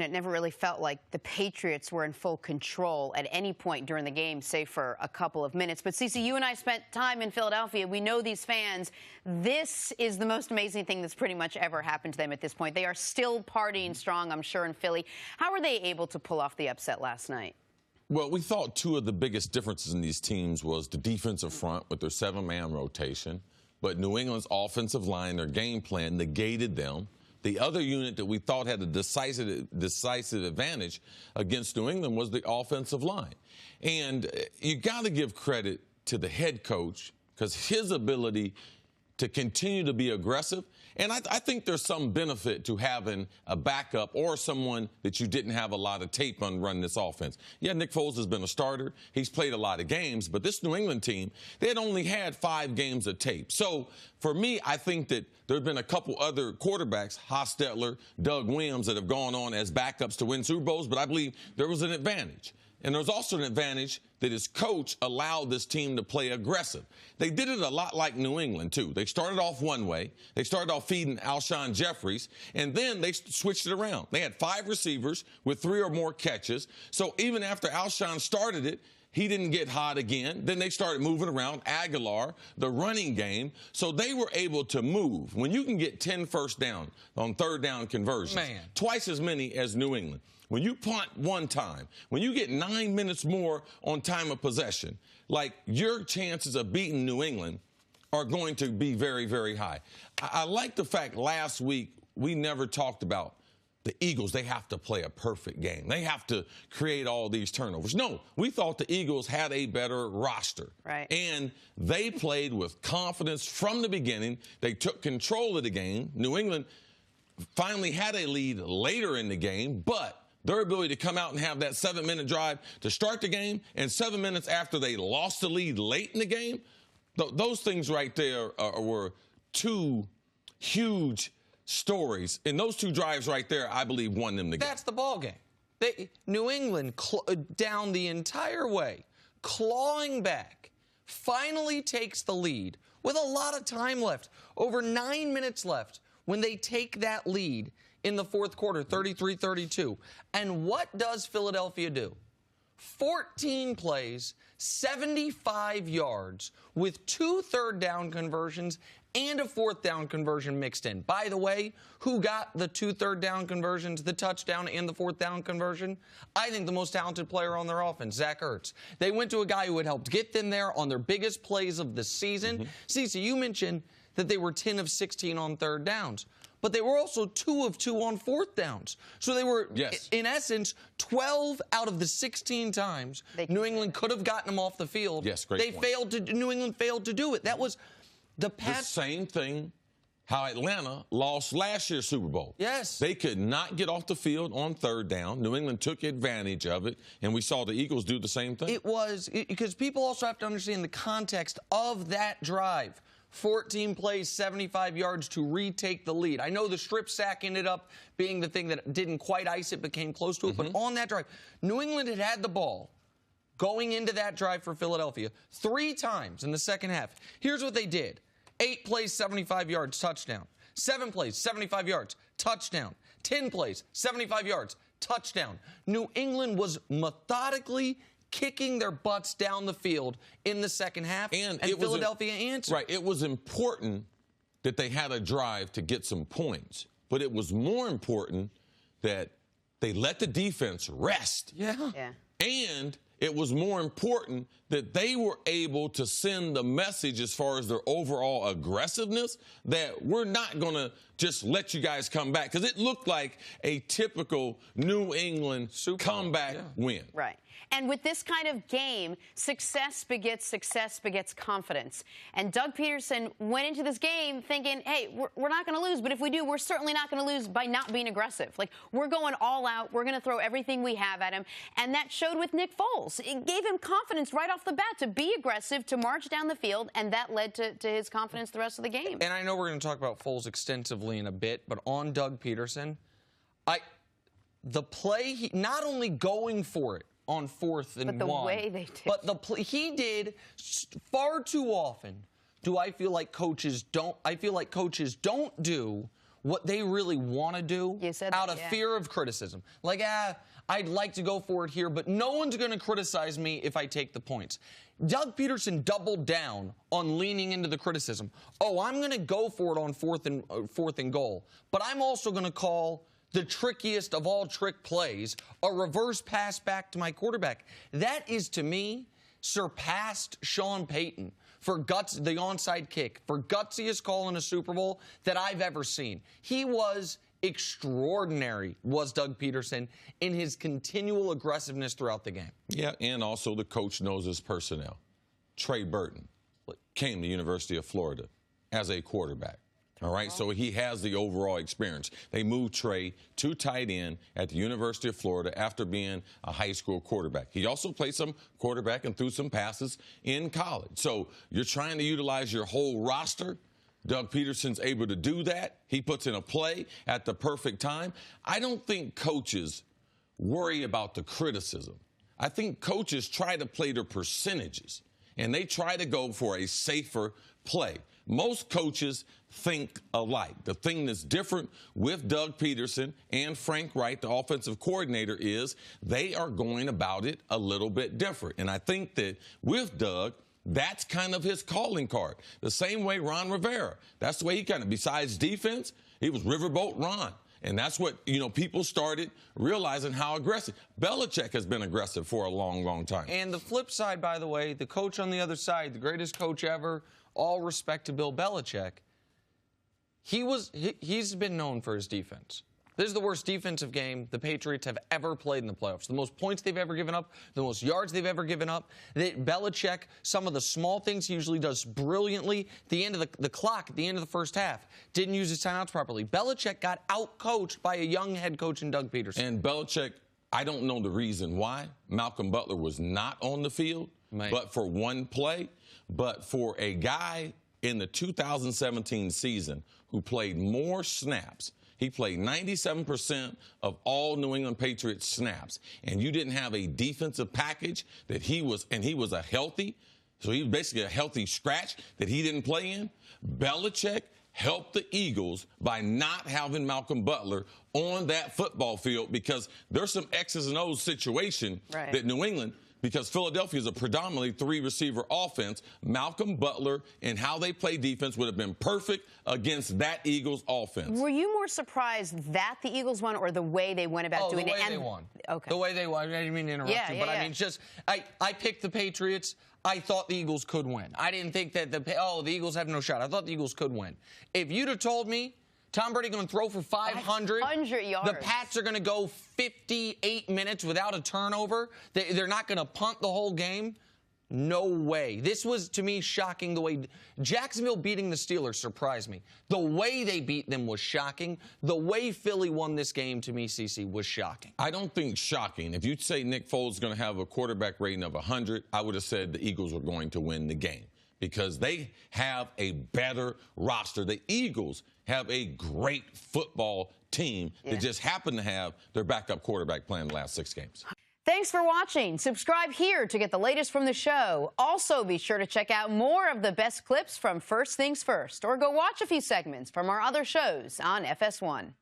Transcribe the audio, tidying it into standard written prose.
It never really felt like the Patriots were in full control at any point during the game, save for a couple of minutes. But, Cece, you and I spent time in Philadelphia. We know these fans. This is the most amazing thing that's pretty much ever happened to them at this point. They are still partying strong, I'm sure, in Philly. How were they able to pull off the upset last night? Well, we thought two of the biggest differences in these teams was the defensive front with their 7-man rotation. But New England's offensive line, their game plan, negated them. The other unit that we thought had a decisive advantage against New England was the offensive line. And you got to give credit to the head coach because his ability to continue to be aggressive. And I think there's some benefit to having a backup or someone that you didn't have a lot of tape on running this offense. Yeah, Nick Foles has been a starter. He's played a lot of games. But this New England team, they had only had 5 games of tape. So for me, I think that there have been a couple other quarterbacks, Hostetler, Doug Williams, that have gone on as backups to win Super Bowls. But I believe there was an advantage. And there's also an advantage that his coach allowed this team to play aggressive. They did it a lot like New England, too. They started off one way. They started off feeding Alshon Jeffries, and then they switched it around. They had 5 receivers with 3 or more catches. So even after Alshon started it, he didn't get hot again. Then they started moving around Aguilar, the running game. So they were able to move. When you can get 10 first down on third down conversions, twice as many as New England. When you punt one time, when you get 9 minutes more on time of possession, like your chances of beating New England are going to be very, very high. I like the fact last week we never talked about the Eagles. They have to play a perfect game. They have to create all these turnovers. No, we thought the Eagles had a better roster. Right. And they played with confidence from the beginning. They took control of the game. New England finally had a lead later in the game, but their ability to come out and have that 7-minute drive to start the game and 7 minutes after they lost the lead late in the game, those things right there were 2 huge stories. And those 2 drives right there, I believe, won them the game. That's the ball game. New England down the entire way, clawing back, finally takes the lead with a lot of time left, over 9 minutes left when they take that lead in the fourth quarter, 33-32. And what does Philadelphia do? 14 plays, 75 yards, with 2 third-down conversions and a 4th-down conversion mixed in. By the way, who got the 2 third-down conversions, the touchdown, and the 4th-down conversion? I think the most talented player on their offense, Zach Ertz. They went to a guy who had helped get them there on their biggest plays of the season. Cece, you mentioned that they were 10 of 16 on third downs. But they were also 2 of 2 on 4th downs. So they were, in essence, 12 out of the 16 times New England could have gotten them off the field. Yes, great point. New England failed to do it. That was the same thing how Atlanta lost last year's Super Bowl. Yes. They could not get off the field on third down. New England took advantage of it, and we saw the Eagles do the same thing. It was because people also have to understand the context of that drive. 14 plays, 75 yards to retake the lead. I know the strip sack ended up being the thing that didn't quite ice it, but came close to it. But on that drive, New England had the ball going into that drive for Philadelphia 3 times in the second half. Here's what they did. 8 plays, 75 yards, touchdown. 7 plays, 75 yards, touchdown. 10 plays, 75 yards, touchdown. New England was methodically kicking their butts down the field in the second half, and Philadelphia answered. Right. It was important that they had a drive to get some points, but it was more important that they let the defense rest. Yeah. And it was more important that they were able to send the message as far as their overall aggressiveness that we're not going to just let you guys come back, because it looked like a typical New England comeback win. Right. And with this kind of game, success begets confidence. And Doug Peterson went into this game thinking, hey, we're not going to lose, but if we do, we're certainly not going to lose by not being aggressive. Like, we're going all out. We're going to throw everything we have at him. And that showed with Nick Foles. It gave him confidence right off the bat to be aggressive, to march down the field, and that led to his confidence the rest of the game. And I know we're going to talk about Foles extensively in a bit, but on Doug Peterson, the play, not only going for it on 4th and 1, but the way they did. But the play he did far too often. I feel like coaches don't do what they really want to do out of fear of criticism. Like, I'd like to go for it here, but no one's going to criticize me if I take the points. Doug Peterson doubled down on leaning into the criticism. Oh, I'm going to go for it on fourth and goal, but I'm also going to call the trickiest of all trick plays, a reverse pass back to my quarterback. That is, to me, surpassed Sean Payton for the onside kick, for gutsiest call in a Super Bowl that I've ever seen. He was extraordinary, was Doug Peterson, in his continual aggressiveness throughout the game. Yeah, and also the coach knows his personnel. Trey Burton came to the University of Florida as a quarterback. All right, so he has the overall experience. They moved Trey to tight end at the University of Florida after being a high school quarterback. He also played some quarterback and threw some passes in college. So you're trying to utilize your whole roster. Doug Peterson's able to do that. He puts in a play at the perfect time. I don't think coaches worry about the criticism. I think coaches try to play their percentages, and they try to go for a safer play. Most coaches think alike. The thing that's different with Doug Peterson and Frank Wright, the offensive coordinator, is they are going about it a little bit different. And I think that with Doug, that's kind of his calling card. The same way Ron Rivera. That's the way he kind of, besides defense, he was Riverboat Ron. And that's what, people started realizing how aggressive. Belichick has been aggressive for a long, long time. And the flip side, by the way, the coach on the other side, the greatest coach ever, all respect to Bill Belichick, he's been known for his defense. This is the worst defensive game the Patriots have ever played in the playoffs. The most points they've ever given up, the most yards they've ever given up. Belichick, some of the small things he usually does brilliantly. At the end of the clock, at the end of the first half, didn't use his timeouts properly. Belichick got out-coached by a young head coach in Doug Peterson. And Belichick, I don't know the reason why Malcolm Butler was not on the field, but for one play. But for a guy in the 2017 season who played more snaps, he played 97% of all New England Patriots snaps, and you didn't have a defensive package that he was a healthy, so he was basically a healthy scratch that he didn't play in. Belichick helped the Eagles by not having Malcolm Butler on that football field, because there's some X's and O's situation that New England, because Philadelphia is a predominantly three-receiver offense, Malcolm Butler and how they play defense would have been perfect against that Eagles offense. Were you more surprised that the Eagles won, or the way they went about doing it? The way they won. Okay. The way they won. I didn't mean to interrupt you, but I mean, I picked the Patriots. I thought the Eagles could win. I didn't think that the Eagles have no shot. I thought the Eagles could win. If you'd have told me Tom Brady going to throw for 500 yards. The Pats are going to go 58 minutes without a turnover. They're not going to punt the whole game. No way. This was, to me, shocking. The way Jacksonville beating the Steelers surprised me. The way they beat them was shocking. The way Philly won this game, to me, CC, was shocking. I don't think shocking. If you'd say Nick Foles is going to have a quarterback rating of 100, I would have said the Eagles were going to win the game, because they have a better roster. The Eagles have a great football team that just happened to have their backup quarterback playing the last 6 games. Thanks for watching. Subscribe here to get the latest from the show. Also, be sure to check out more of the best clips from First Things First, or go watch a few segments from our other shows on FS1.